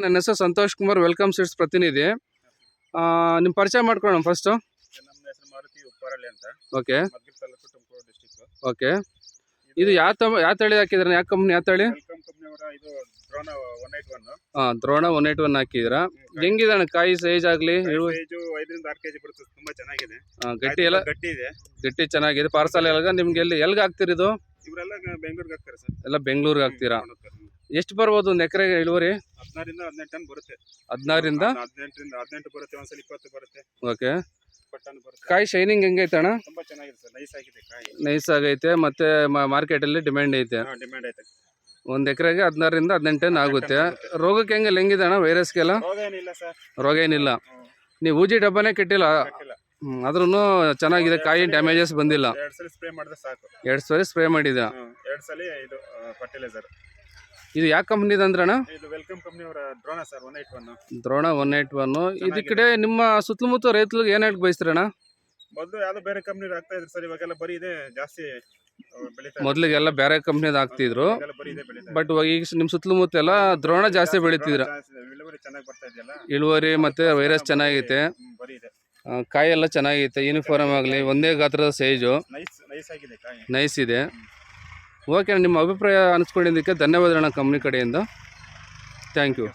ನನ್ನ ಹೆಸರು Santosh Kumar, welcome seeds ಪ್ರತಿನಿಧಿ. ನಿಮ್ಮ ಪರಿಚಯ ಮಾಡ್ಕೊಳ್ಳೋಣ ಫಸ್ಟು. ನಮ್ಮ ಹೆಸರು ಮಾರುತಿ ಉಪ್ಪಾರಳ್ಳಿ ಅಂತ. Okay Madhugiri taluk Tumakuru district. Okay ಇದು ಯಾವ ತಳಿ ಹಾಕಿದ್ರೆ, ಯಾವ ಕಂಪ್ನಿ, ಯಾವ ತಳಿ? ವೆಲ್ಕಮ್ ಕಂಪ್ನಿಯವರ ಇದು ಡ್ರೋನ್ 181. ದ್ರೋಣ 181 ಹಾಕಿದ್ದೀರಾ. ಹೆಂಗಿದೆ ಅಣ್ಣ ಕಾಯಿ ಸೈಜ್ ಆಗಲಿ? ಸೈಜು 5 ರಿಂದ 6 ಕೆಜಿ ಬರುತ್ತೆ. ತುಂಬಾ ಚೆನ್ನಾಗಿದೆ. ಗಟ್ಟಿ ಎಲ್ಲ ಗಟ್ಟಿ ಇದೆ. ಗಟ್ಟಿ ಚೆನ್ನಾಗಿದೆ. ಪಾರ್ಸಲ್ ಎಲ್ಲ ನಿಮ್ಗೆ ಎಲ್ಲಿಗೆ ಹಾಕ್ತೀರಿ ಇದು? ಇವರೆಲ್ಲ ಬೆಂಗಳೂರಿಗೆ ಹಾಕ್ತಾರೆ ಸರ್. ಎಲ್ಲ ಬೆಂಗಳೂರಿಗೆ ಹಾಕ್ತೀರಾ? ಎಷ್ಟು ಬರ್ಬೋದು ಒಂದು ಎಕರೆಗೆ ಇಳುವರಿ? 16 ರಿಂದ 18 ಟನ್ ಬರುತ್ತೆ. 16 ರಿಂದ 18 ಬರುತ್ತೆ. ಒಂದ್ಸಲ 20 ಬರುತ್ತೆ. ಓಕೆ. ಟನ್ ಬರುತ್ತೆ. ಕಾಯಿ ಶೈನಿಂಗ್ ಹೆಂಗೈತೆ ಅಣ್ಣ? ತುಂಬಾ ಚೆನ್ನಾಗಿದೆ ಸರ್. ನೈಸ್ ಆಗಿದೆ ಕಾಯಿ. ನೈಸ್ ಆಗೈತೆ. ಮತ್ತೆ ಮಾರ್ಕೆಟಲ್ಲಿ ಡಿಮ್ಯಾಂಡ್ ಐತೆ. ಡಿಮ್ಯಾಂಡ್ ಐತೆ. ಒಂದು ಎಕರೆಗೆ 16 ರಿಂದ 18 ಟನ್ ಆಗುತ್ತೆ. ರೋಗಕ್ಕೆ ಹೆಂಗಿದೆ ಅಣ್ಣ? ವೈರಸ್ಗೆಲ್ಲ ರೋಗ ಏನಿಲ್ಲ ಸರ್. ರೋಗ ಏನಿಲ್ಲ. ನೀವು ಊಜಿ ಡಬ್ಬನೇ ಕೆಟ್ಟಿಲ್ಲ, ಆದ್ರೂ ಚೆನ್ನಾಗಿದೆ. ಕಾಯಿ ಡ್ಯಾಮೇಜಸ್ ಬಂದಿಲ್ಲ. 2 ಸಲ ಸ್ಪ್ರೇ ಮಾಡಿದ್ರೆ ಸಾಕು. 2 ಸರಿ ಸ್ಪ್ರೇ ಮಾಡಿದ. 2 ಸಲ ಇದು ಫರ್ಟಿಲೈಸರ್. ಇದು ಯಾವ ಕಂಪ್ನಿದ ಅಂದ್ರಣ್ಣ? ಇದು ವೆಲ್ಕಮ್ ಕಂಪ್ನಿಯವರ ಡ್ರೋನ ಸರ್ 181. ದ್ರೋಣ 181. ಇದು ಕಡೆ ನಿಮ್ಮ ಸುತ್ತಮುತ್ತ ರೈತರಿಗೆ ಏನು ಹೇಳಿ ಬಯಸ್ತೀರಣ್ಣ? ಮೊದಲು ಯಾವ್ದೋ ಬೇರೆ ಕಂಪ್ನಿ ಆಗ್ತಾ ಇದ್ರು ಸರ್. ಇವಾಗೆಲ್ಲ ಬರೀ ಇದೆ ಜಾಸ್ತಿ ಬೆಳೀತಾ. ಮೊದಲಿಗೆಲ್ಲ ಬೇರೆ ಕಂಪ್ನಿದ ಹಾಕ್ತಿದ್ರು, ಬರೀ ಇದೆ ಬೆಳೀತಾ. ಬಟ್ ಈಗ ನಿಮ್ಮ ಸುತ್ತಮುತ್ತ ಎಲ್ಲ ದ್ರೋಣ ಜಾಸ್ತಿ ಬೆಳಿತಿದ್ರ. ಇಳುವರಿ ಚೆನ್ನಾಗಿ ಬರ್ತಾ ಇದೆಯಲ್ಲ. ಇಳುವರಿ ಮತ್ತೆ ವೈರಸ್ ಚೆನ್ನಾಗೈತೆ. ಬರೀ ಇದೆ. ಕಾಯಿ ಎಲ್ಲ ಚೆನ್ನಾಗೈತೆ. ಯೂನಿಫಾರ್ಮ್ ಆಗಲಿ, ಒಂದೇ ಗಾತ್ರದ ಸೈಜು ನೈಸ್ ಆಗಿದೆ ಕಾಯಿ. ನೈಸ್ ಇದೆ. ಓಕೆ, ನಿಮ್ಮ ಅಭಿಪ್ರಾಯ ಅನಿಸ್ಕೊಂಡಿದ್ದಕ್ಕೆ ಧನ್ಯವಾದಗಳು ಕಂಪ್ನಿ ಕಡೆಯಿಂದ. Thank you.